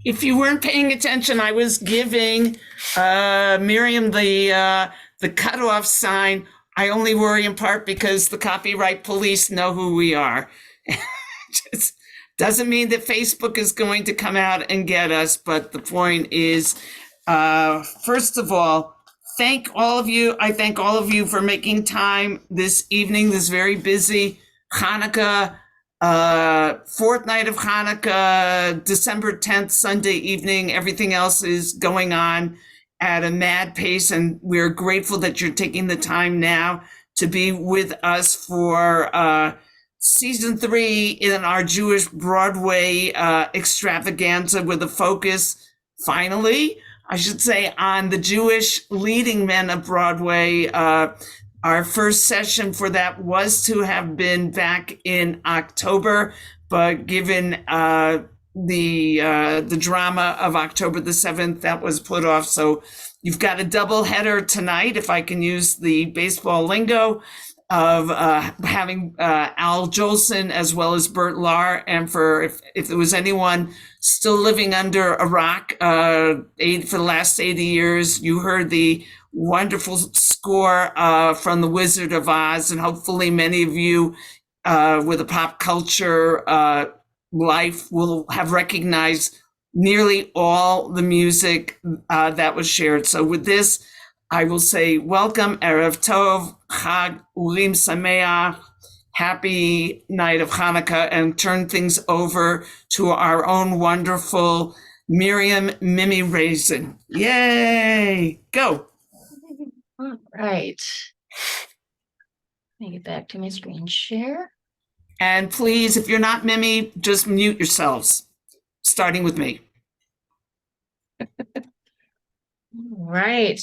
If you weren't paying attention, I was giving Miryam the cutoff sign. I only worry in part because the copyright police know who we are. Just doesn't mean that Facebook is going to come out and get us, but the point is, first of all, thank all of you. I thank all of you for making time this evening, this very busy Hanukkah, fourth night of Hanukkah, December 10th, Sunday evening. Everything else is going on at a mad pace, and we're grateful that you're taking the time now to be with us for season 3 in our Jewish Broadway extravaganza, with a focus, finally, I should say, on the Jewish leading men of Broadway. Our first session for that was to have been back in October, but given the drama of October the 7th, that was put off. So you've got a double header tonight, if I can use the baseball lingo, of having Al Jolson as well as Burt Lahr. And for if there was anyone still living under a rock for the last 80 years, you heard the wonderful score from The Wizard of Oz, and hopefully many of you with a pop culture life will have recognized nearly all the music that was shared. So with this, I will say welcome, Erev Tov, Chag Urim Sameach, happy night of Hanukkah, and turn things over to our own wonderful Miryam Mimi Raizen. Yay! Go. All right. Let me get back to my screen share. And please, if you're not Mimi, just mute yourselves, starting with me. All right.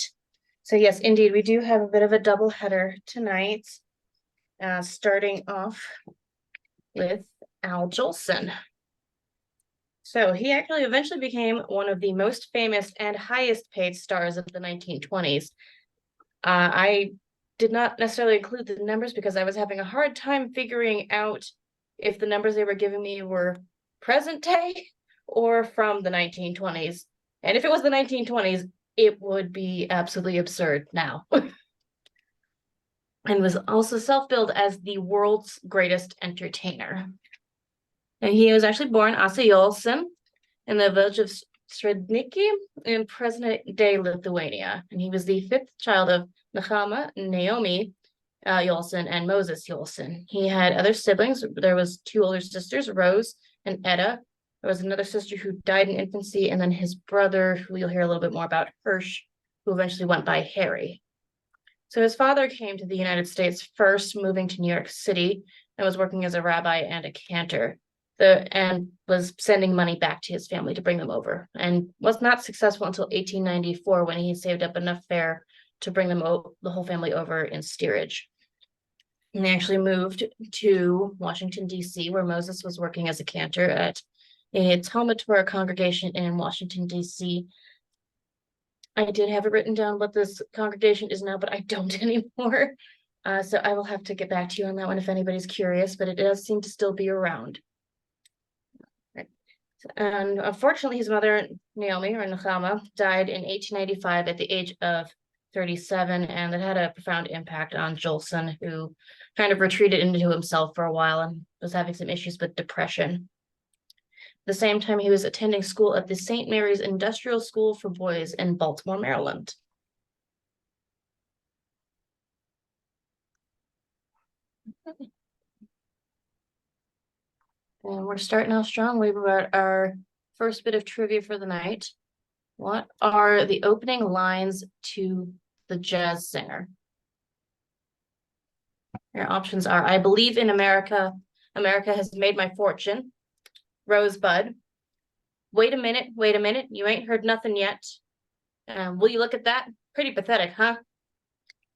So yes, indeed, we do have a bit of a double header tonight, starting off with Al Jolson. So he actually eventually became one of the most famous and highest paid stars of the 1920s. I did not necessarily include the numbers because I was having a hard time figuring out if the numbers they were giving me were present day or from the 1920s. And if it was the 1920s, it would be absolutely absurd now. And was also self-billed as the world's greatest entertainer. And he was actually born Asa Jolson in the village of Sredniki in present-day Lithuania. And he was the 5th child of Nechama, Naomi Jolson, and Moses Jolson. He had other siblings. There was 2 older sisters, Rose and Edda. There was another sister who died in infancy, and then his brother, who you'll hear a little bit more about, Hirsch, who eventually went by Harry. So his father came to the United States first, moving to New York City, and was working as a rabbi and a cantor, and was sending money back to his family to bring them over, and was not successful until 1894, when he saved up enough fare to bring them the whole family over in steerage. And they actually moved to Washington, D.C., where Moses was working as a cantor at a Talmud Torah congregation in Washington, D.C. I did have it written down what this congregation is now, but I don't anymore. So I will have to get back to you on that one if anybody's curious, but it does seem to still be around. Right. And unfortunately, his mother, Naomi, or Nechama, died in 1895 at the age of 37, and that had a profound impact on Jolson, who kind of retreated into himself for a while and was having some issues with depression. At the same time, he was attending school at the St. Mary's Industrial School for Boys in Baltimore, Maryland. And we're starting out strong. We've got our first bit of trivia for the night. What are the opening lines to The Jazz Singer? Your options are: I believe in America. America has made my fortune. Rosebud. Wait a minute, you ain't heard nothing yet. Will you look at that? Pretty pathetic, huh?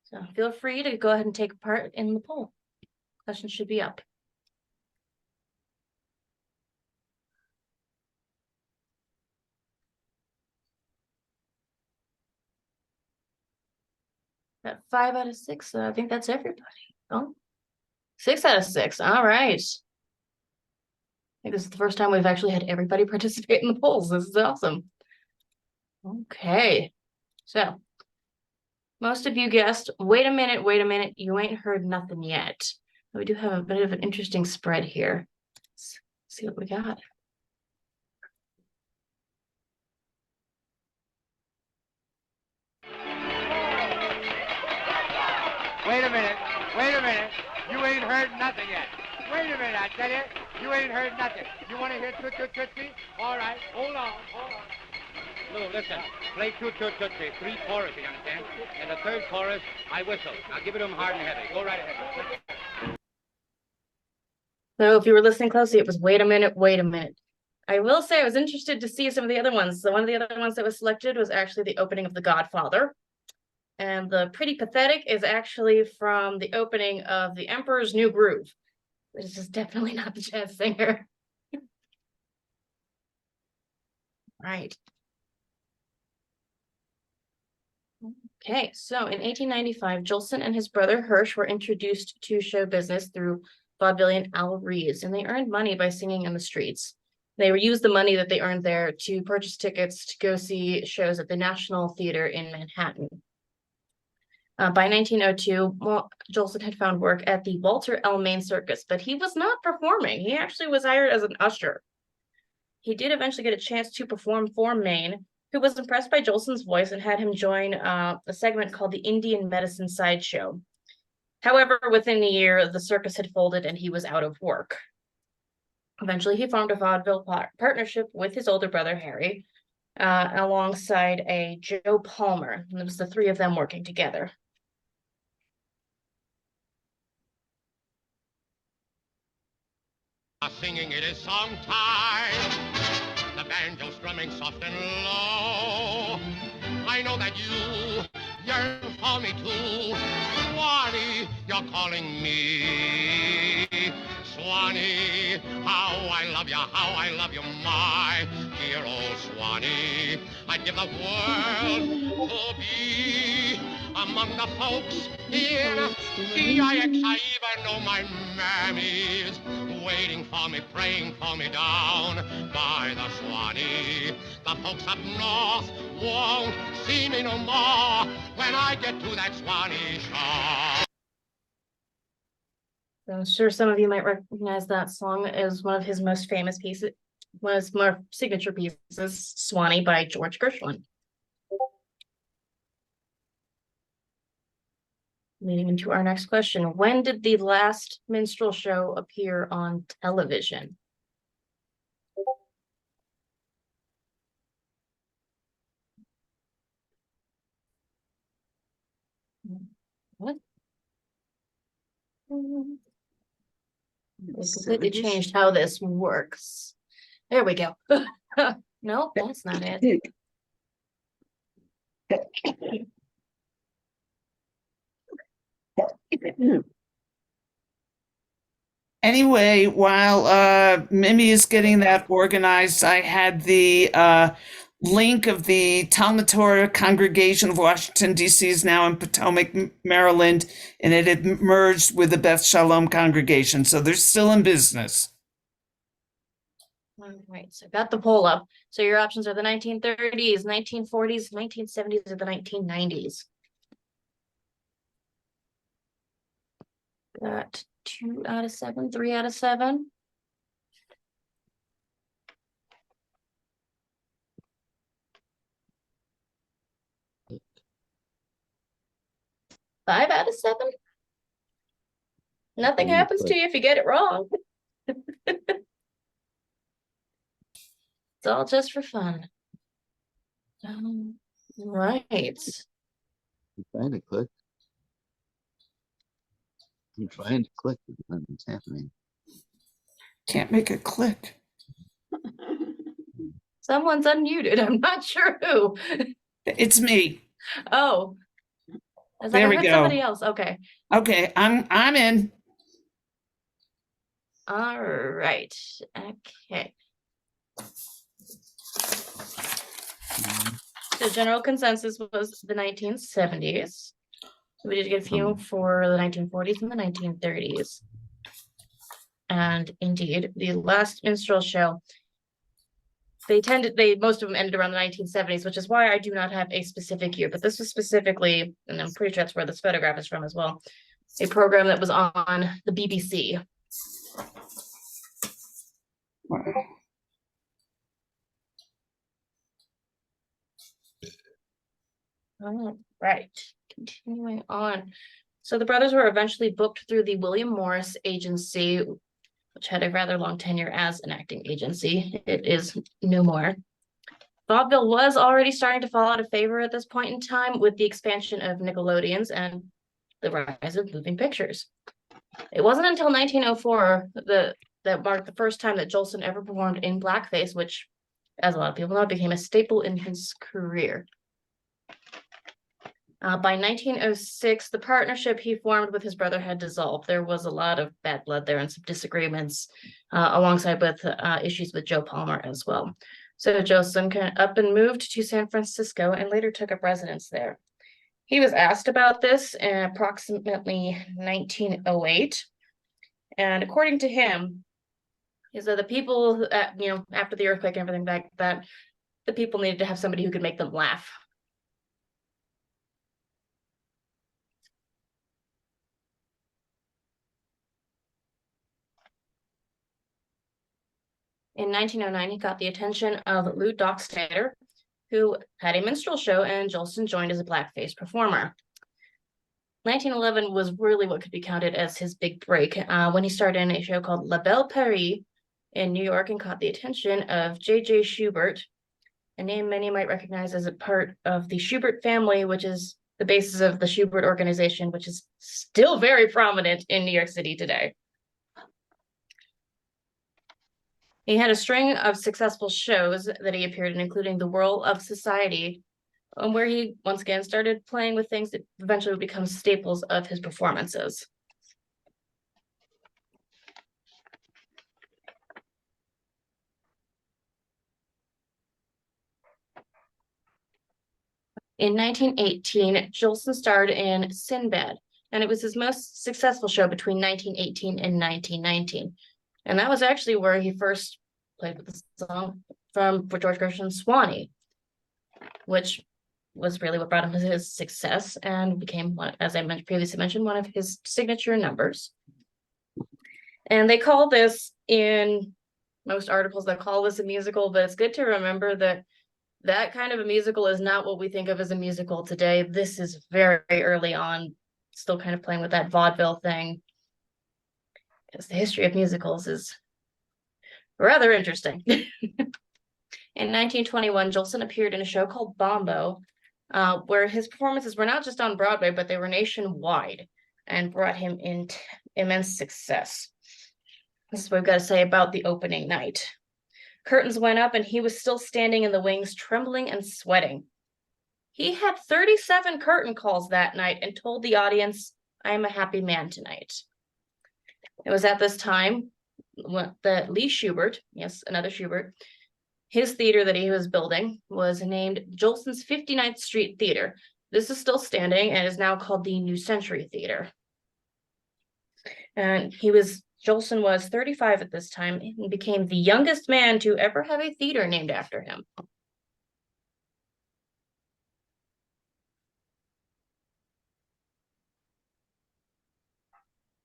So feel free to go ahead and take part in the poll. Questions should be up. Got 5 out of 6, so I think that's everybody. Oh, 6 out of 6. All right. think this is the first time we've actually had everybody participate in the polls. This is awesome. Okay, so most of you guessed, wait a minute, you ain't heard nothing yet. We do have a bit of an interesting spread here. Let's see what we got. Wait a minute, you ain't heard nothing yet. Wait a minute, I tell you, you ain't heard nothing. You want to hear Toot Toot Tootsie? All right, hold on. Lou, listen, play Toot Toot Tootsie, 3 choruses, you understand? And the 3rd chorus, I whistle. Now give it to him hard and heavy. Go right ahead. So if you were listening closely, it was wait a minute. I will say I was interested to see some of the other ones. So one of the other ones that was selected was actually the opening of The Godfather. And the Pretty Pathetic is actually from the opening of The Emperor's New Groove. This is definitely not the jazz singer. Right. Okay, so in 1895, Jolson and his brother Hirsch were introduced to show business through vaudevillian Al Reeves, and they earned money by singing in the streets. They used the money that they earned there to purchase tickets to go see shows at the National Theater in Manhattan. By 1902, Jolson had found work at the Walter L. Main Circus, but he was not performing. He actually was hired as an usher. He did eventually get a chance to perform for Maine, who was impressed by Jolson's voice and had him join a segment called the Indian Medicine Sideshow. However, within a year, the circus had folded and he was out of work. Eventually, he formed a vaudeville partnership with his older brother, Harry, alongside a Joe Palmer. And it was the 3 of them working together. Singing it is song time, the banjo strumming soft and low. I know that you yearn for me too. Swanee, you're calling me. Swanee, how I love you, my dear old Swanee. I'd give the world to be among the folks in DIX. I even know my mammy's waiting for me, praying for me down by the Swanee. The folks up north won't see me no more when I get to that Swanee shore. I'm sure some of you might recognize that song as one of his most famous pieces, one of his more signature pieces, Swanee by George Gershwin. Leading into our next question, when did the last minstrel show appear on television? What? They completely changed how this works. There we go. Nope, that's not it. Anyway, while Mimi is getting that organized, I had the link of the Talmud Torah Congregation of Washington, D.C. is now in Potomac, Maryland, and it had merged with the Beth Shalom congregation. So they're still in business. All right, so got the poll up. So your options are the 1930s, 1940s, 1970s, or the 1990s. Got 2 out of 7, 3 out of 7. Five out of 7. Nothing happens to you if you get it wrong. It's all just for fun. Right. I'm trying to click. But nothing's happening. Can't make it click. Someone's unmuted. I'm not sure who. It's me. Oh. I was There like, we I heard go. somebody else. Okay. Okay, I'm in. All right. Okay. So general consensus was the 1970s. We did get a few for the 1940s and the 1930s. And indeed, the last minstrel show, most of them ended around the 1970s, which is why I do not have a specific year, but this was specifically, and I'm pretty sure that's where this photograph is from as well, a program that was on the BBC. All right, continuing on. So the brothers were eventually booked through the William Morris Agency, which had a rather long tenure as an acting agency. It is no more. Vaudeville was already starting to fall out of favor at this point in time with the expansion of Nickelodeons and the rise of moving pictures. It wasn't until 1904 that marked the first time that Jolson ever performed in blackface, which, as a lot of people know, became a staple in his career. By 1906, the partnership he formed with his brother had dissolved. There was a lot of bad blood there and some disagreements, alongside with issues with Joe Palmer as well. So Jolson up and moved to San Francisco and later took up residence there. He was asked about this in approximately 1908. And according to him, he said the people, after the earthquake and everything like that, the people needed to have somebody who could make them laugh. In 1909, he got the attention of Lou Dockstader, who had a minstrel show, and Jolson joined as a blackface performer. 1911 was really what could be counted as his big break, when he starred in a show called La Belle Paris in New York and caught the attention of J.J. Schubert, a name many might recognize as a part of the Schubert family, which is the basis of the Schubert organization, which is still very prominent in New York City today. He had a string of successful shows that he appeared in, including The Whirl of Society, where he once again started playing with things that eventually would become staples of his performances. In 1918, Jolson starred in Sinbad, and it was his most successful show between 1918 and 1919. And that was actually where he first played with the song for George Gershwin's Swanee, which was really what brought him his success and became, as I previously mentioned, one of his signature numbers. And they call this, in most articles, they call this a musical, but it's good to remember that that kind of a musical is not what we think of as a musical today. This is very early on, still kind of playing with that vaudeville thing, because the history of musicals is rather interesting. In 1921, Jolson appeared in a show called Bombo, where his performances were not just on Broadway, but they were nationwide and brought him immense success. This is what we've got to say about the opening night. Curtains went up and he was still standing in the wings, trembling and sweating. He had 37 curtain calls that night and told the audience, "I am a happy man tonight." It was at this time that Lee Schubert, yes, another Schubert, his theater that he was building was named Jolson's 59th Street Theater. This is still standing and is now called the New Century Theater. And Jolson was 35 at this time and became the youngest man to ever have a theater named after him.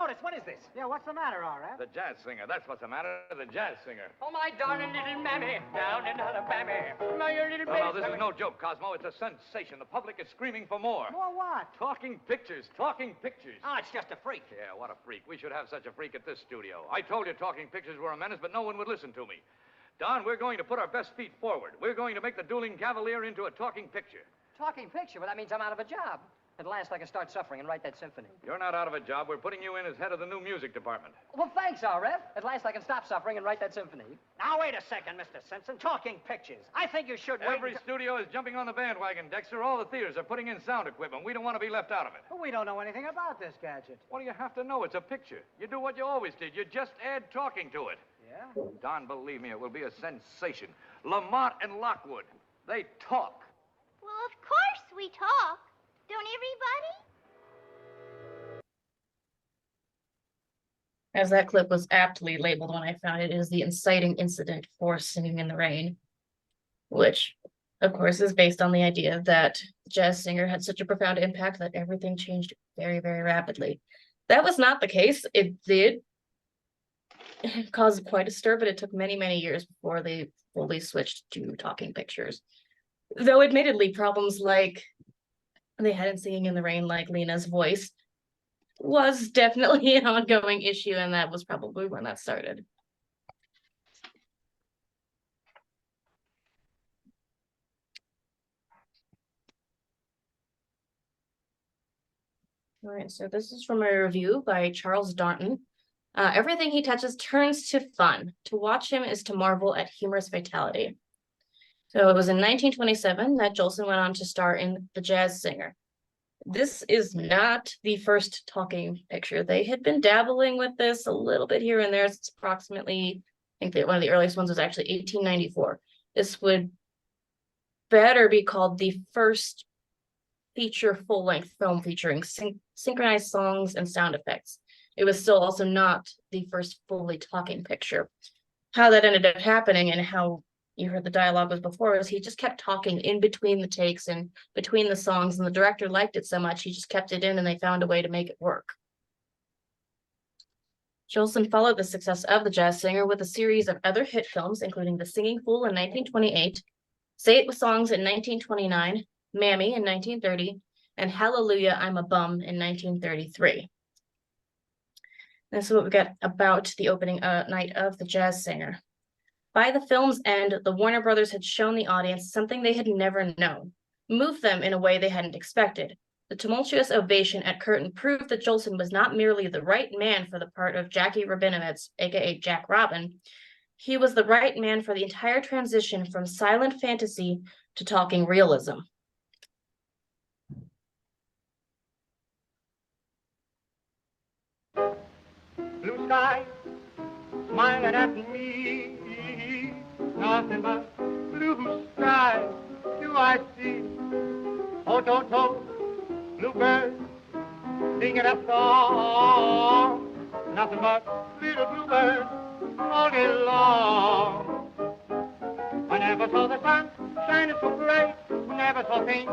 Otis, what is this? Yeah, what's the matter, R.F.? The jazz singer. That's what's the matter. The jazz singer. Oh, my darling little mammy, down in Alabama. My little baby. No, this is no joke, Cosmo. It's a sensation. The public is screaming for more. More what? Talking pictures. Talking pictures. Oh, it's just a freak. Yeah, what a freak. We should have such a freak at this studio. I told you talking pictures were a menace, but no one would listen to me. Don, we're going to put our best feet forward. We're going to make the dueling cavalier into a talking picture. Talking picture? Well, that means I'm out of a job. At last I can start suffering and write that symphony. You're not out of a job. We're putting you in as head of the new music department. Well, thanks, R.F. At last I can stop suffering and write that symphony. Now, wait a second, Mr. Simpson. Talking pictures. I think you should wait. Every studio is jumping on the bandwagon, Dexter. All the theaters are putting in sound equipment. We don't want to be left out of it. Well, we don't know anything about this gadget. What do you have to know? It's a picture. You do what you always did. You just add talking to it. Yeah? Don, believe me, it will be a sensation. Lamont and Lockwood, they talk. Well, of course we talk. Don't everybody? as that clip was aptly labeled when I found it, is the inciting incident for Singing in the Rain, which, of course, is based on the idea that the jazz singer had such a profound impact that everything changed very, very rapidly. That was not the case. It did cause quite a stir, but it took many, many years before they fully switched to talking pictures. Though admittedly, problems like they had in Singing in the Rain, like Lena's voice, was definitely an ongoing issue, and that was probably when that started. All right, so this is from a review by Charles Darnton. Everything he touches turns to fun. To watch him is to marvel at humorous vitality. So it was in 1927 that Jolson went on to star in The Jazz Singer. This is not the first talking picture. They had been dabbling with this a little bit here and there. It's approximately, I think that one of the earliest ones was actually 1894. This would better be called the first feature full-length film featuring synchronized songs and sound effects. It was still also not the first fully talking picture. How that ended up happening and how you heard the dialogue was before is he just kept talking in between the takes and between the songs, and the director liked it so much he just kept it in and they found a way to make it work. Jolson followed the success of The Jazz Singer with a series of other hit films, including The Singing Fool in 1928, Say It With Songs in 1929, Mammy in 1930, and Hallelujah, I'm a Bum in 1933. This is what we got about the opening night of The Jazz Singer. By the film's end, the Warner Brothers had shown the audience something they had never known, moved them in a way they hadn't expected. The tumultuous ovation at curtain proved that Jolson was not merely the right man for the part of Jackie Rabinowitz, aka Jack Robin. He was the right man for the entire transition from silent fantasy to talking realism. Blue sky, smiling at me. Nothing but blue sky do I see. Oh, to, bluebird, singing a song. Nothing but little bluebird all day long. I never saw the sun shining so bright. Never saw things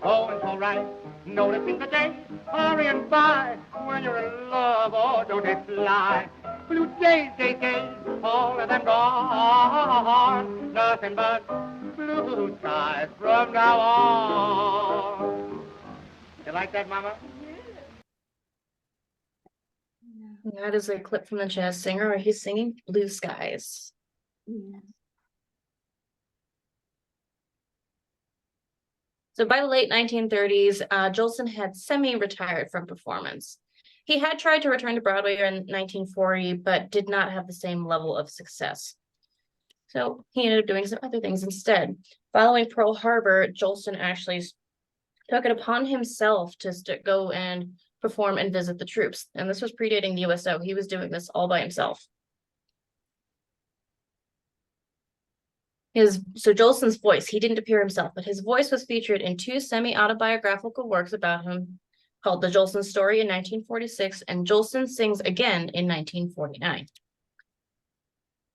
going so right. Noticing the days hurrying by. When you're in love, oh, don't they fly? Blue days, all of them gone. Nothing but blue skies from now on. You like that, Mama? That is a clip from The Jazz Singer where he's singing Blue Skies. So by the late 1930s, Jolson had semi-retired from performance. He had tried to return to Broadway in 1940, but did not have the same level of success. So he ended up doing some other things instead. Following Pearl Harbor, Jolson actually took it upon himself to go and perform and visit the troops. And this was predating the USO. He was doing this all by himself. So Jolson's voice, he didn't appear himself, but his voice was featured in two semi-autobiographical works about him called The Jolson Story in 1946 and Jolson Sings Again in 1949.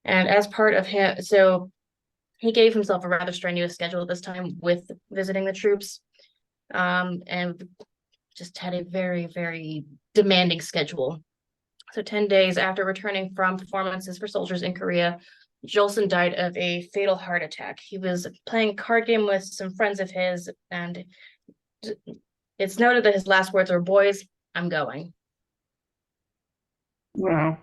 And as part of him, so he gave himself a rather strenuous schedule at this time with visiting the troops, and just had a very, very demanding schedule. So 10 days after returning from performances for soldiers in Korea, Jolson died of a fatal heart attack. He was playing a card game with some friends of his, and it's noted that his last words were, "Boys, I'm going." Wow.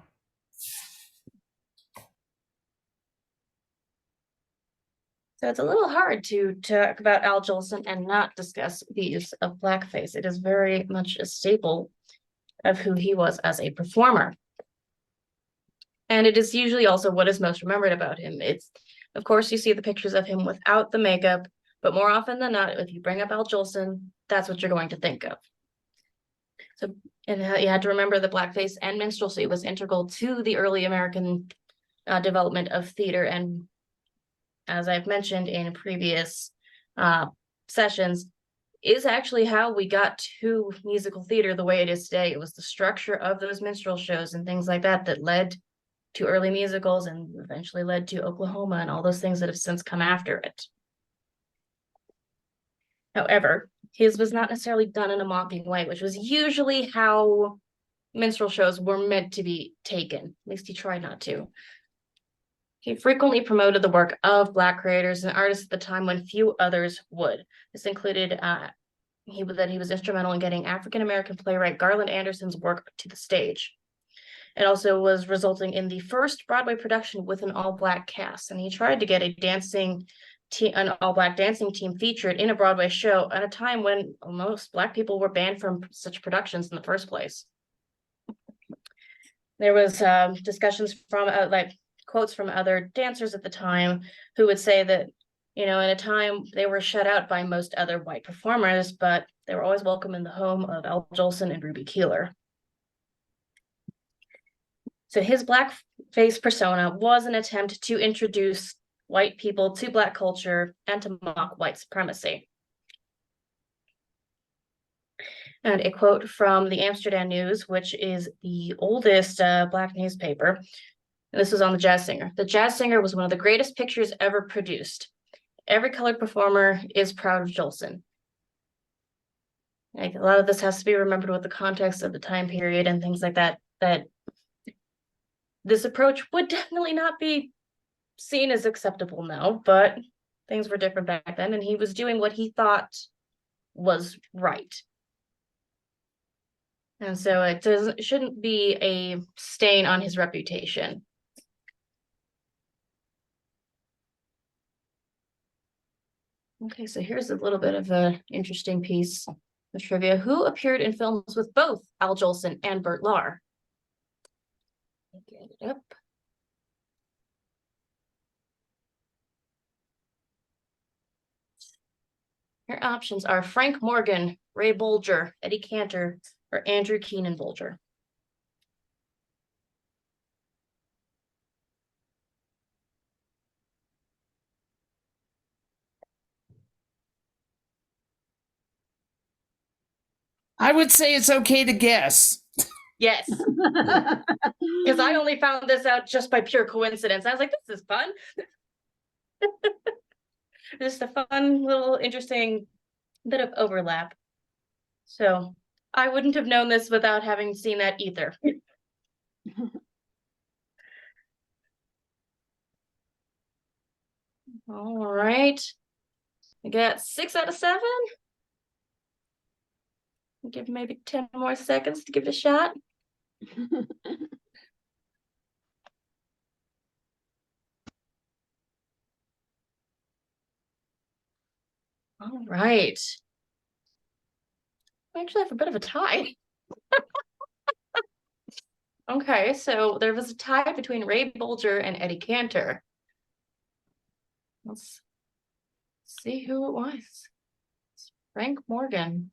So it's a little hard to talk about Al Jolson and not discuss the use of blackface. It is very much a staple of who he was as a performer. And it is usually also what is most remembered about him. It's, of course, you see the pictures of him without the makeup, but more often than not, if you bring up Al Jolson, that's what you're going to think of. So, and you had to remember that blackface and minstrelsy was integral to the early American development of theater. And as I've mentioned in previous sessions, is actually how we got to musical theater the way it is today. It was the structure of those minstrel shows and things like that that led to early musicals and eventually led to Oklahoma and all those things that have since come after it. However, his was not necessarily done in a mocking way, which was usually how minstrel shows were meant to be taken. At least he tried not to. He frequently promoted the work of Black creators and artists at the time when few others would. This included he was instrumental in getting African-American playwright Garland Anderson's work to the stage. It also was resulting in the first Broadway production with an all-Black cast, and he tried to get an all-Black dancing team featured in a Broadway show at a time when most Black people were banned from such productions in the first place. There was discussions from quotes from other dancers at the time who would say that, in a time they were shut out by most other white performers, but they were always welcome in the home of Al Jolson and Ruby Keeler. So his blackface persona was an attempt to introduce white people to Black culture and to mock white supremacy. And a quote from the Amsterdam News, which is the oldest Black newspaper. And this was on the Jazz Singer. The Jazz Singer was one of the greatest pictures ever produced. Every colored performer is proud of Jolson. Like, a lot of this has to be remembered with the context of the time period and things like that, that this approach would definitely not be seen as acceptable now, but things were different back then, and he was doing what he thought was right. And so it shouldn't be a stain on his reputation. Okay, so here's a little bit of an interesting piece of trivia. Who appeared in films with both Al Jolson and Burt Lahr? Get it up. Your options are Frank Morgan, Ray Bolger, Eddie Cantor, or Andrew Keenan Bolger. I would say it's okay to guess. Yes. Because I only found this out just by pure coincidence. I was like, this is fun. Just a fun little interesting bit of overlap. So I wouldn't have known this without having seen that either. All right. I got 6 out of 7. Give maybe 10 more seconds to give it a shot. All right. We actually have a bit of a tie. Okay, so there was a tie between Ray Bolger and Eddie Cantor. Let's see who it was. It's Frank Morgan.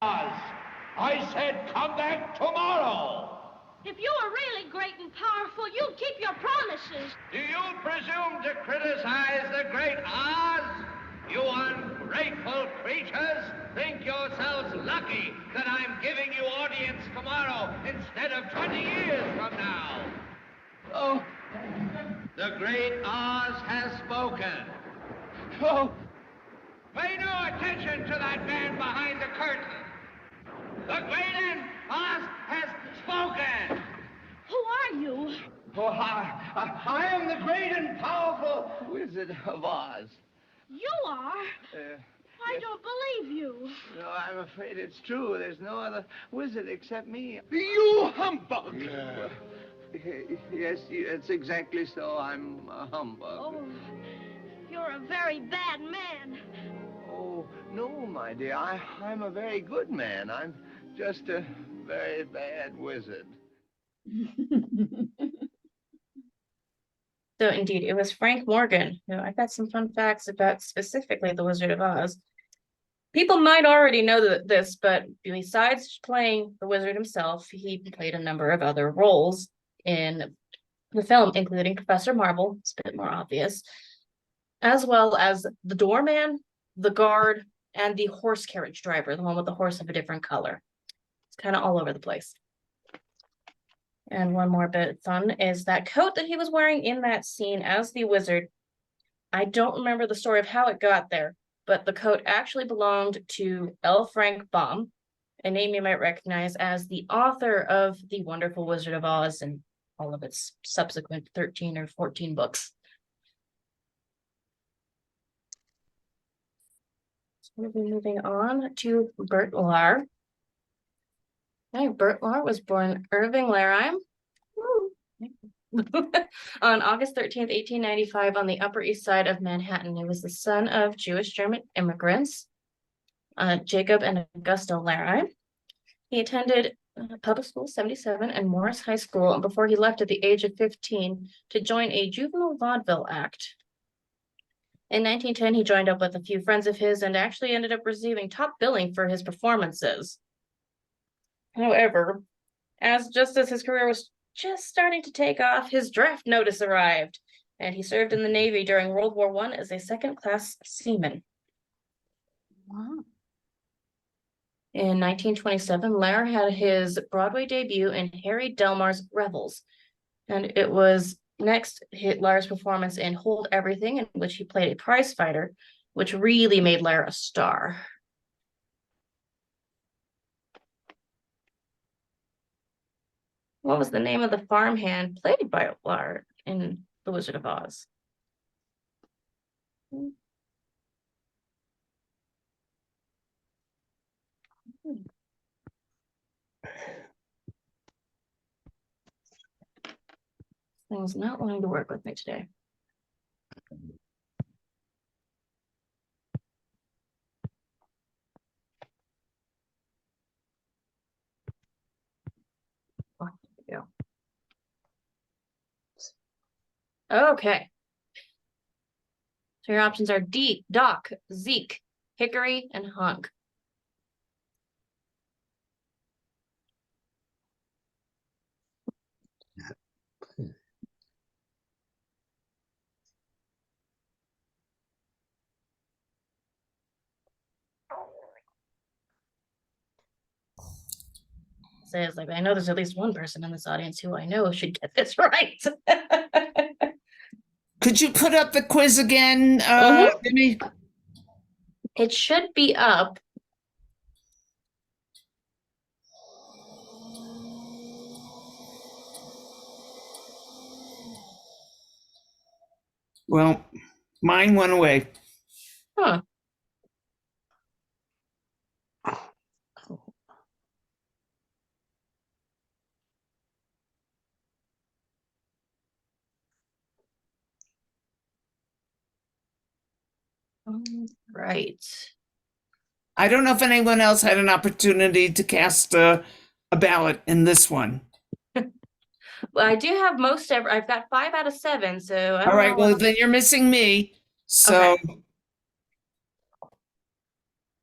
I said come back tomorrow. If you were really great and powerful, you'd keep your promises. Do you presume to criticize the great Oz? You ungrateful creatures think yourselves lucky that I'm giving you audience tomorrow instead of 20 years from now. Oh, the great Oz has spoken. Oh, pay no attention to that man behind the curtain. The great Oz has spoken. Who are you? Oh, I am the great and powerful Wizard of Oz. You are? I don't believe you. No, I'm afraid it's true. There's no other wizard except me. You humbug! Yes, it's exactly so. I'm a humbug. Oh, you're a very bad man. Oh, no, my dear. I'm a very good man. I'm just a very bad wizard. So indeed, it was Frank Morgan. I've got some fun facts about specifically the Wizard of Oz. People might already know this, but besides playing the wizard himself, he played a number of other roles in the film, including Professor Marvel, it's a bit more obvious, as well as the doorman, the guard, and the horse carriage driver, the one with the horse of a different color. It's kind of all over the place. And one more bit of fun is that coat that he was wearing in that scene as the wizard. I don't remember the story of how it got there, but the coat actually belonged to L. Frank Baum, a name you might recognize as the author of The Wonderful Wizard of Oz and all of its subsequent 13 or 14 books. So we'll be moving on to Burt Lahr. Okay, Burt Lahr was born Irving Lahrheim on August 13th, 1895 on the Upper East Side of Manhattan. He was the son of Jewish German immigrants, Jacob and Augusta Lahrheim. He attended public school 77 and Morris High School before he left at the age of 15 to join a juvenile vaudeville act. In 1910, he joined up with a few friends of his and actually ended up receiving top billing for his performances. However, just as his career was just starting to take off, his draft notice arrived, and he served in the Navy during World War I as a second-class seaman. Wow. In 1927, Lahr had his Broadway debut in Harry Delmar's Revels, and it was next hit Lahr's performance in Hold Everything, in which he played a prize fighter, which really made Lahr a star. What was the name of the farmhand played by Lahr in The Wizard of Oz? Thing's not wanting to work with me today. Oh, there we go. Okay. So your options are D, Doc, Zeke, Hickory, and Hunk. Says like, I know there's at least one person in this audience who I know should get this right. Could you put up the quiz again, Jimmy? It should be up. Well, mine went away. Huh. Right. I don't know if anyone else had an opportunity to cast a ballot in this one. Well, I do have most ever. I've got 5 out of 7. So I don't All right, know. well, then you're missing me. So, Okay.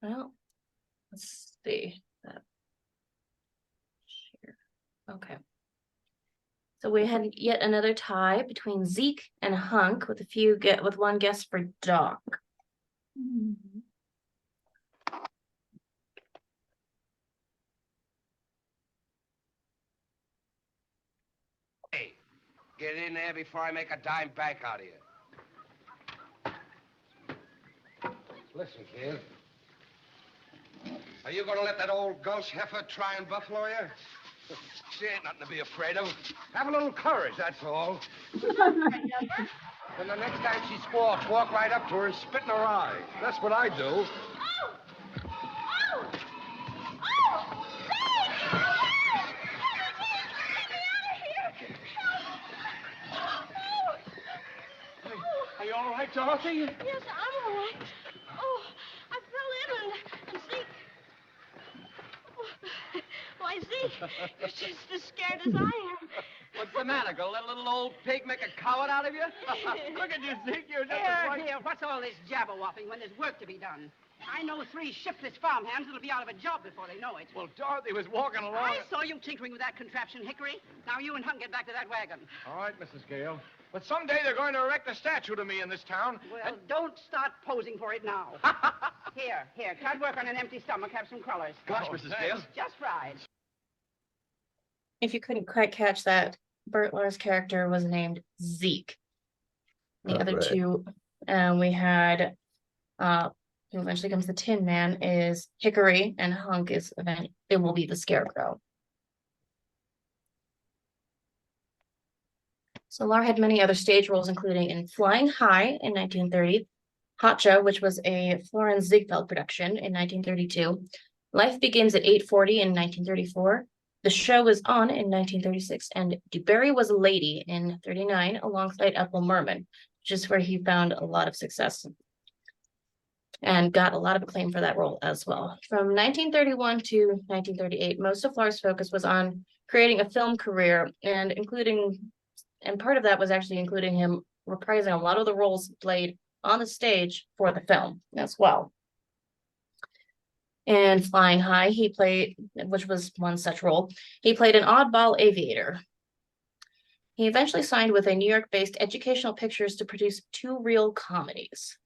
Well, let's see. Okay. So we had yet another tie between Zeke and Hunk with one guess for Doc. Hey, get in there before I make a dime bank out of you. Listen, kid. Are you gonna let that old gulch heifer try and buffalo you? She ain't nothing to be afraid of. Have a little courage, that's all. And the next time she squawks, walk right up to her and spit in her eye. That's what I do. Are you all right, Dorothy? Yes, I'm all right. Oh, I fell in and Zeke. Oh, why, Zeke, you're just as scared as I am. What's the matter? Gonna let a little old pig make a coward out of you? Look at you, Zeke. You're just Here, what's all this jabber-wopping when there's work to be done? I know 3 shiftless farmhands that'll be out of a job before they know it. Well, Dorothy was walking along. I saw you tinkering with that contraption, Hickory. Now you and Hunk get back to that wagon. All right, Mrs. Gale. But someday they're going to erect a statue to me in this town. Well, don't start posing for it now. Here, can't work on an empty stomach. Have some crullers. Gosh, Mrs. Dale. Just right. If you couldn't quite catch that, Burt Lahr's character was named Zeke. The other Right. two, we had, who eventually becomes the Tin Man, is Hickory, and Hunk is it will be the Scarecrow. So Lahr had many other stage roles, including in Flying High in 1930, Hotcha, which was a Florence Ziegfeld production in 1932, Life Begins at 8:40 in 1934, The Show Was On in 1936, and DuBarry Was a Lady in 39 alongside Ethel Merman, which is where he found a lot of success and got a lot of acclaim for that role as well. From 1931 to 1938, most of Lahr's focus was on creating a film career and part of that was actually including him reprising a lot of the roles played on the stage for the film as well. In Flying High, he played, which was one such role, he played an oddball aviator. He eventually signed with a New York-based Educational Pictures to produce 2 reel comedies.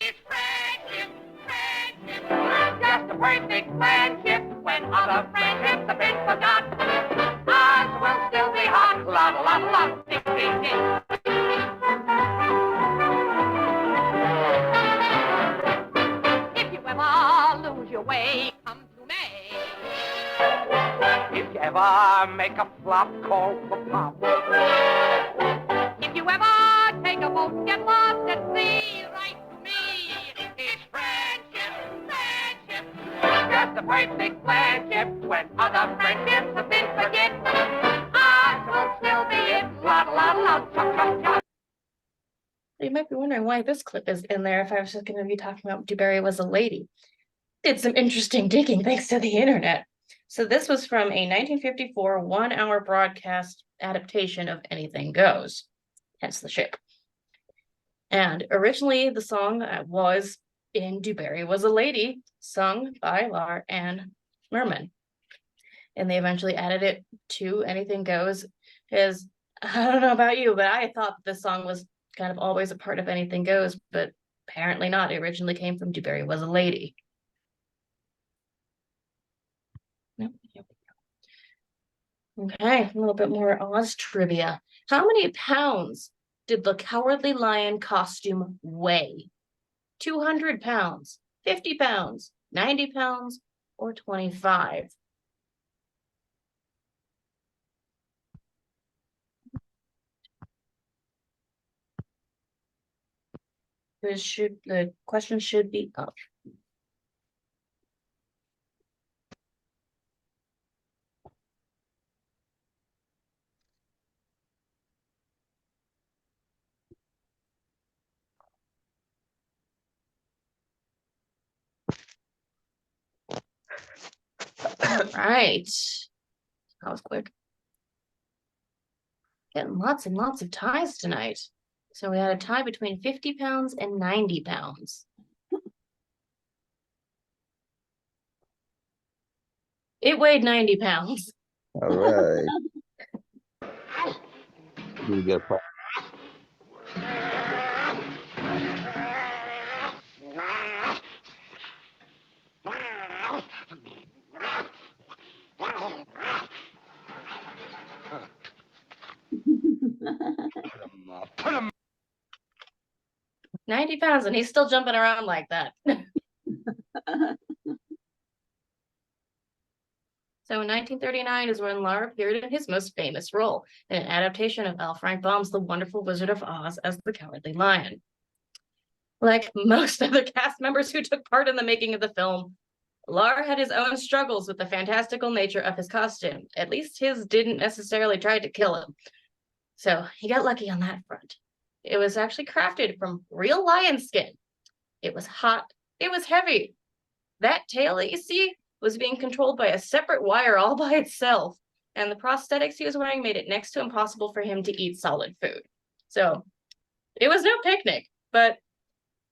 It's friendship, just a perfect friendship. When other friendships have been forgot, ours will still be hot. Love, love, love, ding, ding, ding. If you ever lose your way, come to me. If you ever make a flop, call for pop. If you ever take a boat and get lost at sea, write to me. It's friendship, just a perfect friendship. When other friendships have been forget, ours will still be it. La la la, chuck chuck chuck. You might be wondering why this clip is in there if I was just going to be talking about DuBarry Was a Lady. Did some interesting digging thanks to the internet. So this was from a 1954 one-hour broadcast adaptation of Anything Goes, hence the ship. And originally the song was in DuBarry Was a Lady, sung by Lahr and Merman. And they eventually added it to Anything Goes, because I don't know about you, but I thought this song was kind of always a part of Anything Goes, but apparently not. It originally came from DuBarry Was a Lady. Okay, a little bit more Oz trivia. How many pounds did the Cowardly Lion costume weigh? 200 pounds, 50 pounds, 90 pounds, or 25? The question should be up. All right. That was quick. Getting lots and lots of ties tonight. So we had a tie between 50 pounds and 90 pounds. It weighed 90 pounds. All right. You get a part. Put him. 90 pounds, and he's still jumping around like that. So in 1939 is when Lahr appeared in his most famous role, in an adaptation of L. Frank Baum's The Wonderful Wizard of Oz as the Cowardly Lion. Like most other cast members who took part in the making of the film, Lahr had his own struggles with the fantastical nature of his costume. At least his didn't necessarily try to kill him. So he got lucky on that front. It was actually crafted from real lion skin. It was hot. It was heavy. That tail that you see was being controlled by a separate wire all by itself. And the prosthetics he was wearing made it next to impossible for him to eat solid food. So it was no picnic, but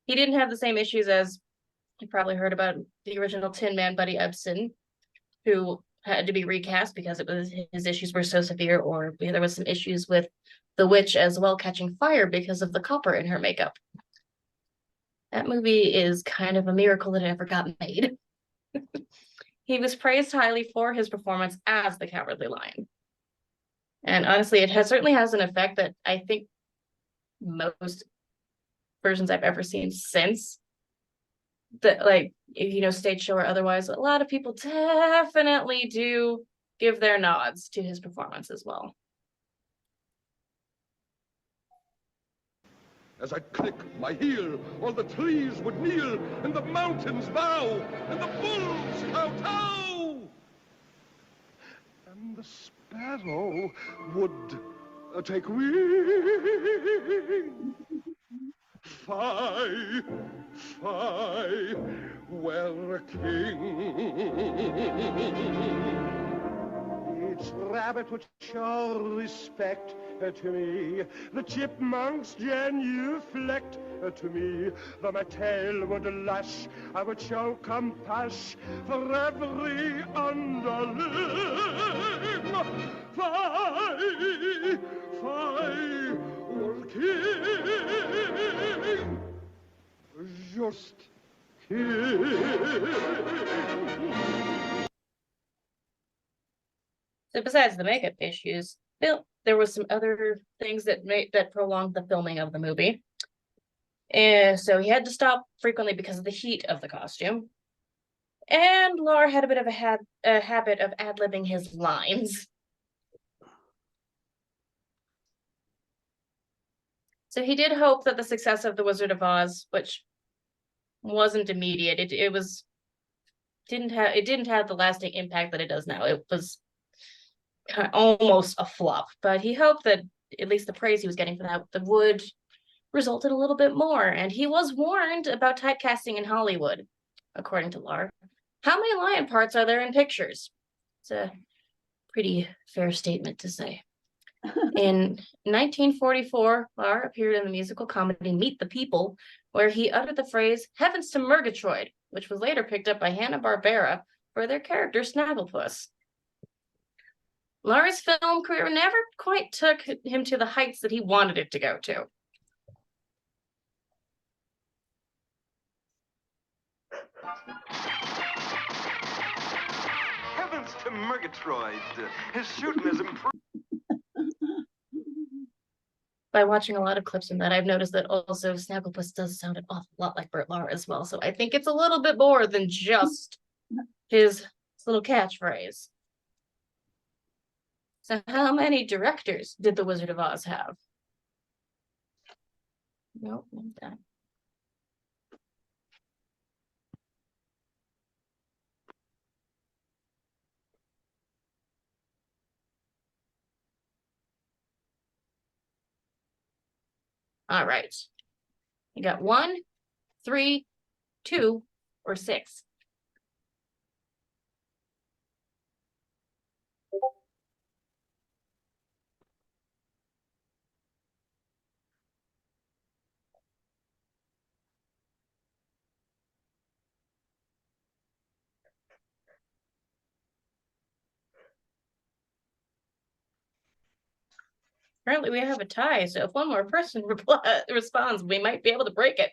he didn't have the same issues as you probably heard about the original Tin Man, Buddy Ebsen, who had to be recast because his issues were so severe, or there was some issues with the witch as well catching fire because of the copper in her makeup. That movie is kind of a miracle that it ever got made. He was praised highly for his performance as the Cowardly Lion. And honestly, it certainly has an effect that I think most versions I've ever seen since, that, like, stage show or otherwise, a lot of people definitely do give their nods to his performance as well. As I'd click my heel, all the trees would kneel, and the mountains bow, and the bulls kowtow. And the sparrow would take wing. Fie, fie, were a king. Each rabbit would show respect to me. The chipmunks genuflect to me. Though my tail would lash, I would show compassion for every underling. Fie, fie, were king. Just king. So besides the makeup issues, there was some other things that prolonged the filming of the movie. And so he had to stop frequently because of the heat of the costume. And Lahr had a bit of a habit of ad-libbing his lines. So he did hope that the success of The Wizard of Oz, which wasn't immediate, it didn't have the lasting impact that it does now. It was kind of almost a flop, but he hoped that at least the praise he was getting for that would result in a little bit more. And he was warned about typecasting in Hollywood, according to Lahr. How many lion parts are there in pictures? It's a pretty fair statement to say. In 1944, Lahr appeared in the musical comedy Meet the People, where he uttered the phrase, "Heavens to Murgatroyd," which was later picked up by Hanna-Barbera for their character Snagglepuss. Lahr's film career never quite took him to the heights that he wanted it to go to. Heavens to Murgatroyd. His shooting is improved. By watching a lot of clips from that, I've noticed that also Snagglepuss does sound an awful lot like Burt Lahr as well. So I think it's a little bit more than just his little catchphrase. So how many directors did The Wizard of Oz have? Nope, not that. All right. You got 1, 3, 2, or 6. Currently, we have a tie, so if one more person responds, we might be able to break it.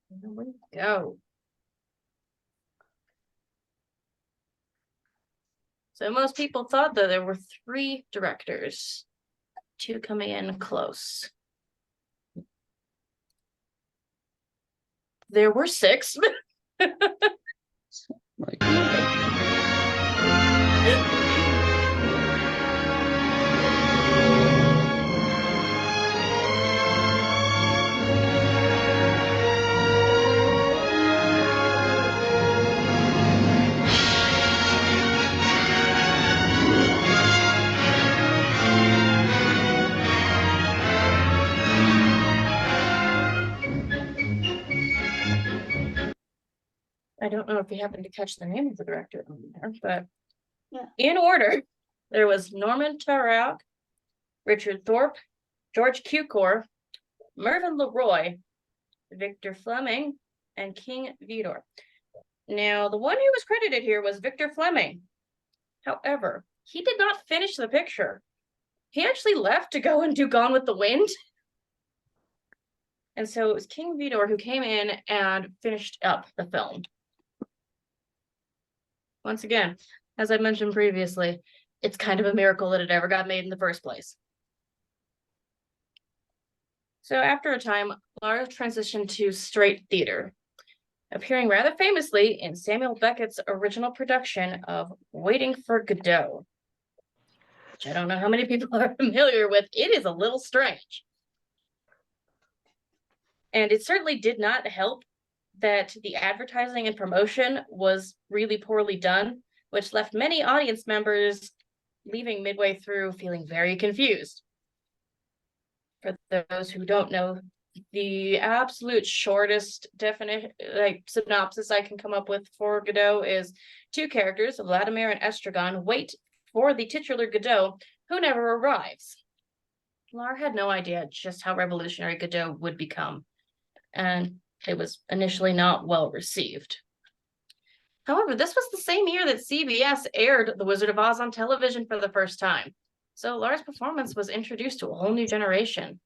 Here we go. So most people thought that there were 3 directors, 2 coming in close. There were 6. My God. I don't know if you happen to catch the name of the director on there, but Yeah. in order, there was Norman Taurog, Richard Thorpe, George Cukor, Mervyn LeRoy, Victor Fleming, and King Vidor. Now, the one who was credited here was Victor Fleming. However, he did not finish the picture. He actually left to go and do Gone with the Wind. And so it was King Vidor who came in and finished up the film. Once again, as I mentioned previously, it's kind of a miracle that it ever got made in the first place. So after a time, Lahr transitioned to straight theater, appearing rather famously in Samuel Beckett's original production of Waiting for Godot, which I don't know how many people are familiar with. It is a little strange. And it certainly did not help that the advertising and promotion was really poorly done, which left many audience members leaving midway through feeling very confused. For those who don't know, the absolute shortest definition, synopsis I can come up with for Godot is two characters, Vladimir and Estragon, wait for the titular Godot, who never arrives. Lahr had no idea just how revolutionary Godot would become, and it was initially not well received. However, this was the same year that CBS aired The Wizard of Oz on television for the first time, so Lahr's performance was introduced to a whole new generation.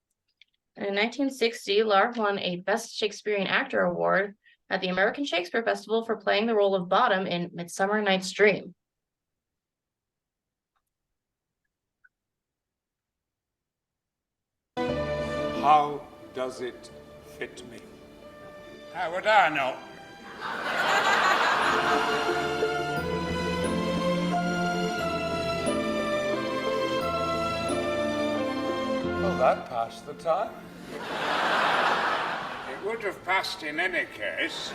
And in 1960, Lahr won a Best Shakespearean Actor Award at the American Shakespeare Festival for playing the role of Bottom in Midsummer Night's Dream. How does it fit me? How would I know? Well, that passed the time. It would have passed in any case.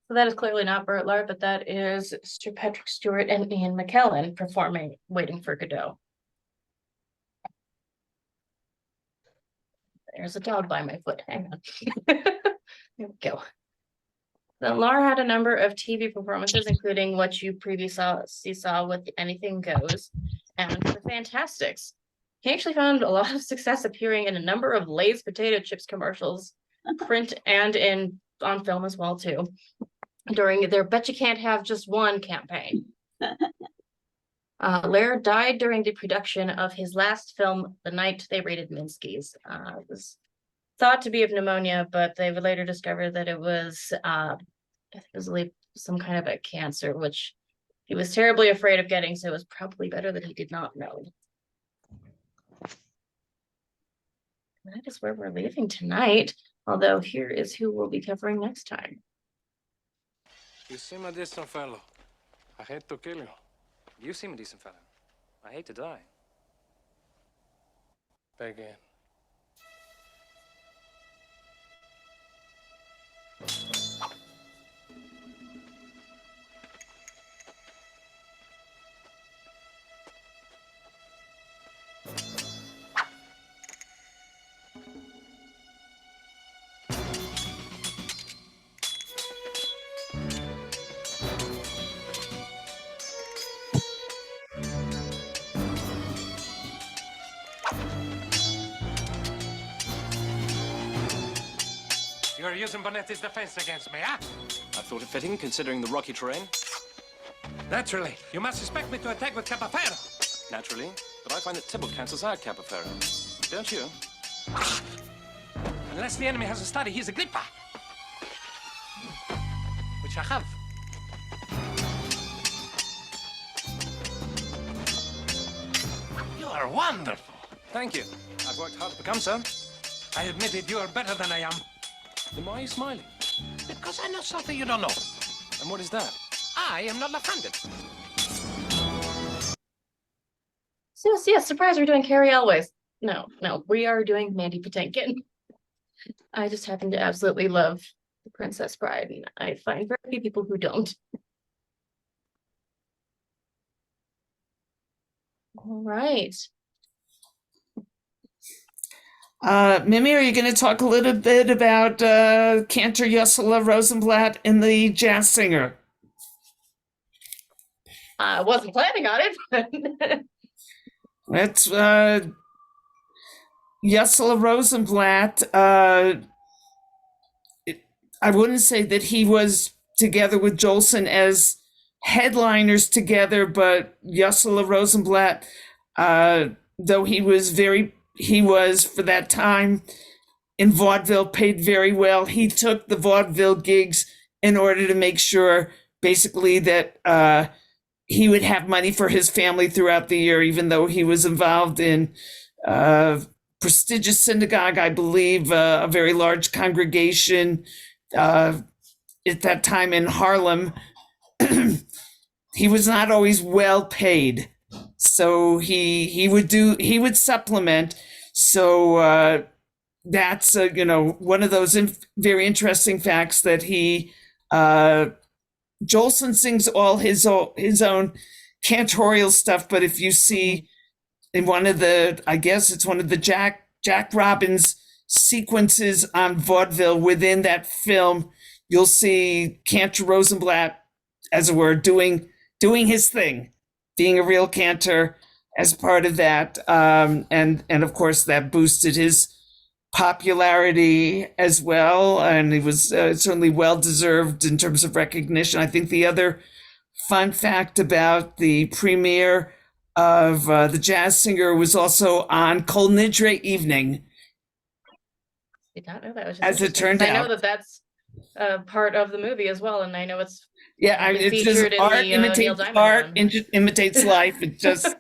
So that is clearly not Burt Lahr, but that is Sir Patrick Stewart and Ian McKellen performing Waiting for Godot. There's a dog by my foot. Hang on. There we go. So Lahr had a number of TV performances, including what you previously saw with Anything Goes and The Fantastics. He actually found a lot of success appearing in a number of Lay's potato chips commercials, print and on film as well too, during their Bet You Can't Have Just One campaign. Lahr died during the production of his last film, The Night They Raided Minsky's. It was thought to be of pneumonia, but they would later discover that it was some kind of a cancer, which he was terribly afraid of getting, so it was probably better that he did not know. That is where we're leaving tonight, although here is who we'll be covering next time. You seem a decent fellow. I hate to kill you. You seem a decent fellow. I hate to die. Begin. You're using Bonetti's defense against me, huh? I thought it fitting, considering the rocky terrain. Naturally. You must expect me to attack with Capafero. Naturally. But I find that Tybalt cancels out Capafero. Don't you? Unless the enemy has a study, he's a Grippa. Which I have. You are wonderful. Thank you. I've worked hard to become so. I admitted you are better than I am. Then why are you smiling? Because I know something you don't know. And what is that? I am not left-handed. So yes, surprise, we're doing Carrie Elways. No, we are doing Mandy Patinkin. I just happen to absolutely love The Princess Bride, and I find very few people who don't. All right. Mimi, are you going to talk a little bit about Cantor Ursula Rosenblatt and the jazz singer? I wasn't planning on it, but That's Ursula Rosenblatt. I wouldn't say that he was together with Jolson as headliners together, but Ursula Rosenblatt, though he was for that time in vaudeville, paid very well. He took the vaudeville gigs in order to make sure basically that he would have money for his family throughout the year, even though he was involved in prestigious synagogue, I believe, a very large congregation at that time in Harlem. He was not always well paid, so he would supplement. So that's one of those very interesting facts that he Jolson sings all his own cantorial stuff, but if you see in one of the, I guess it's one of the Jack Robbins sequences on vaudeville within that film, you'll see Cantor Rosenblatt, as it were, doing his thing, being a real cantor as part of that, and of course that boosted his popularity as well, and he was certainly well deserved in terms of recognition. I think the other fun fact about the premiere of The Jazz Singer was also on Kol Nidre evening. did not know that. Was just As it interesting, turned 'cause I out. know that that's part of the movie as well, and I know it's It's just featured in art the Neil imitates Diamond art, run. imitates life. It just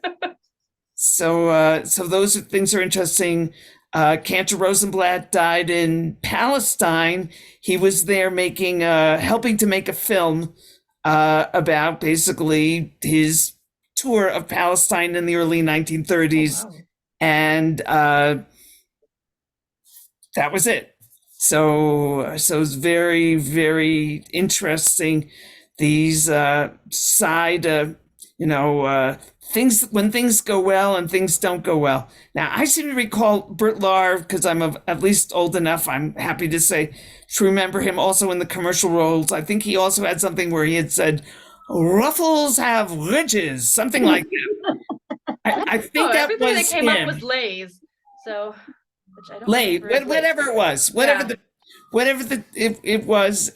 so those things are interesting. Cantor Rosenblatt died in Palestine. He was there helping to make a film about basically his tour of Palestine in the early 1930s. Oh, wow. And that was it. So it's very, very interesting. These side, things when things go well and things don't go well. Now, I seem to recall Burt Lahr, because I'm at least old enough, I'm happy to say, to remember him also in the commercial roles. I think he also had something where he had said, "Ruffles have ridges," something like that. I think that everything was that came up him. was Lay's. So, which I don't Lay, remember as Lay's. whatever it was, it was,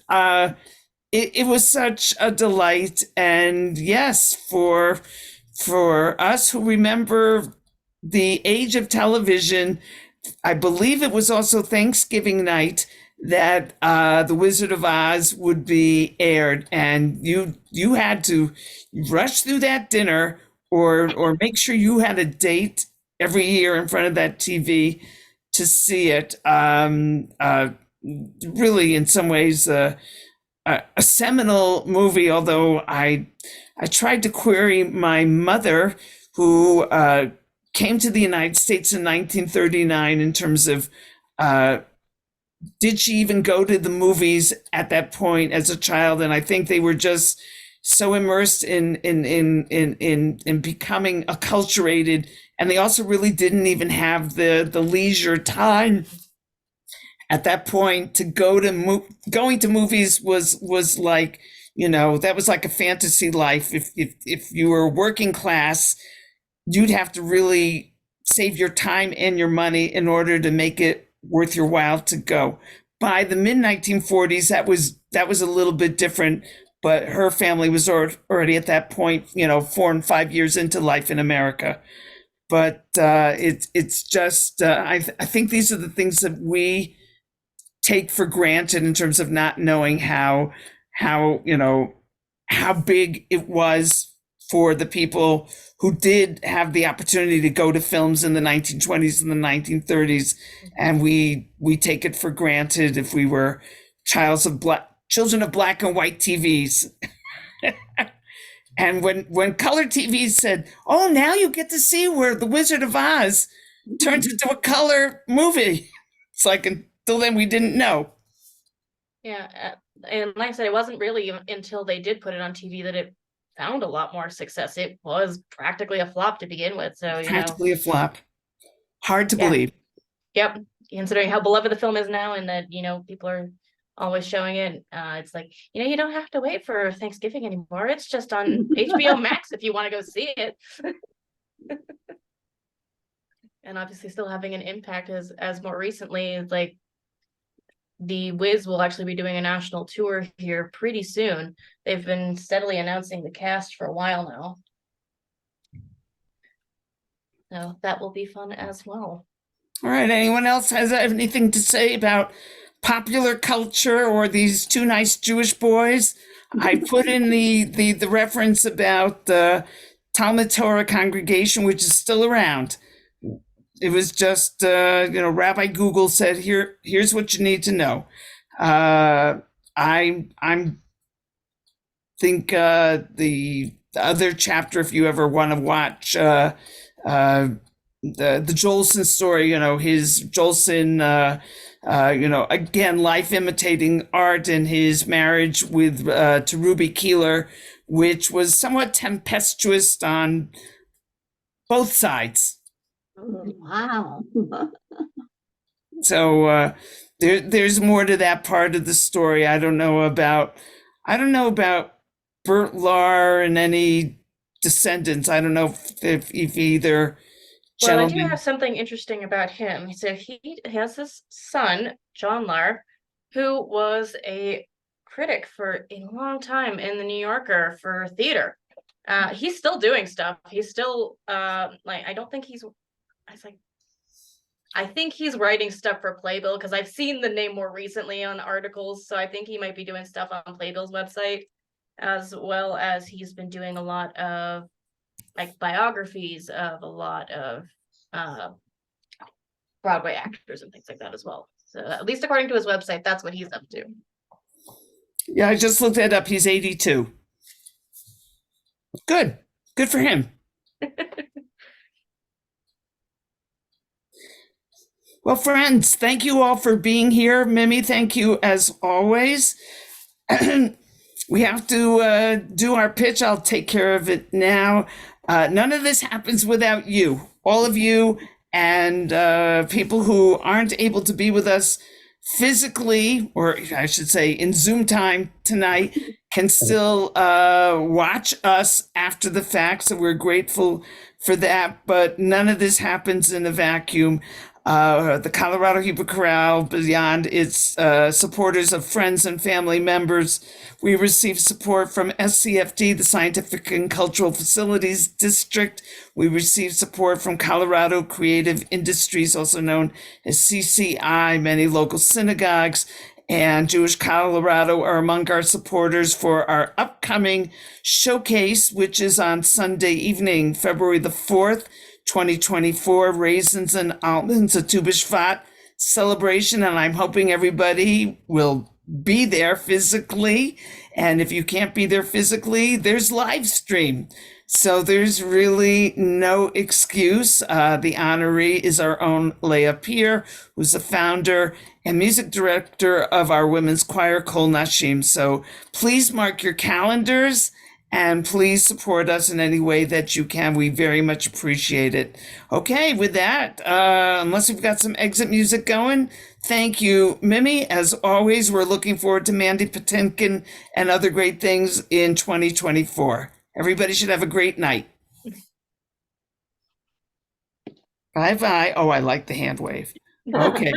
it was such a delight. And yes, for us who remember the age of television, I believe it was also Thanksgiving night that The Wizard of Oz would be aired, and you had to rush through that dinner or make sure you had a date every year in front of that TV to see it. Really, in some ways, a seminal movie, although I tried to query my mother, who came to the United States in 1939, in terms of did she even go to the movies at that point as a child? And I think they were just so immersed in becoming acculturated, and they also really didn't even have the leisure time at that point to going to movies was like, that was like a fantasy life. If you were working class, you'd have to really save your time and your money in order to make it worth your while to go. By the mid 1940s, that was a little bit different, but her family was already at that point, 4 and 5 years into life in America. But it's just I think these are the things that we take for granted in terms of not knowing how big it was for the people who did have the opportunity to go to films in the 1920s and the 1930s, and we take it for granted if we were children of black and white TVs. And when color TVs said, "Oh, now you get to see where The Wizard of Oz turns into a color movie," it's like, until then we didn't know. Yeah, and like I said, it wasn't really until they did put it on TV that it found a lot more success. It was practically a flop to begin with, so Practically a flop. Hard to believe. Yep. considering how beloved the film is now, and that, you know, people are always showing it. It's like, you know, you don't have to wait for Thanksgiving anymore. It's just on HBO Max if you want to go see it. And obviously still having an impact as more recently, like the Wiz will actually be doing a national tour here pretty soon. They've been steadily announcing the cast for a while now. So that will be fun as well. All right. Anyone else has anything to say about popular culture or these two nice Jewish boys? I put in the reference about the Talmud Torah congregation, which is still around. It was just, Rabbi Google said, here's what you need to know. I'm think the other chapter, if you ever want to watch the Jolson story, his Jolson, again, life imitating art, and his marriage with to Ruby Keeler, which was somewhat tempestuous on both sides. Wow. So there's more to that part of the story. I don't know about Burt Lahr and any descendants. I don't know if either Well, I gentleman. do have something interesting about him. So he has this son, John Lahr, who was a critic for a long time in the New Yorker for theater. He's still doing stuff. He's still I think he's writing stuff for Playbill, because I've seen the name more recently on articles. So I think he might be doing stuff on Playbill's website, as well as he's been doing a lot of like biographies of a lot of Broadway actors and things like that as well. So at least according to his website, that's what he's up to. Yeah, I just looked that up. He's 82. Good for him. Well, friends, thank you all for being here. Mimi, thank you as always. We have to do our pitch. I'll take care of it now. None of this happens without you, all of you, and people who aren't able to be with us physically, or I should say in Zoom time tonight, can still watch us after the fact. So we're grateful for that, but none of this happens in a vacuum. The Colorado Hebrew Chorale, beyond its supporters of friends and family members, we receive support from SCFD, the Scientific and Cultural Facilities District. We receive support from Colorado Creative Industries, also known as CCI. Many local synagogues and Jewish Colorado are among our supporters for our upcoming showcase, which is on Sunday evening, February the 4th, 2024, Raisins and Almonds, a Tu B'Shvat celebration, and I'm hoping everybody will be there physically. And if you can't be there physically, there's live stream. So there's really no excuse. The honoree is our own Leah Peer, who's the founder and music director of our women's choir, Kol Nashim. So please mark your calendars. And please support us in any way that you can. We very much appreciate it. Okay, with that, unless we've got some exit music going, thank you, Mimi. As always, we're looking forward to Mandy Patinkin and other great things in 2024. Everybody should have a great night. Bye-bye. Oh, I like the hand wave. Okay.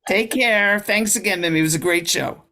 Take care. Thanks again, Mimi. It was a great show.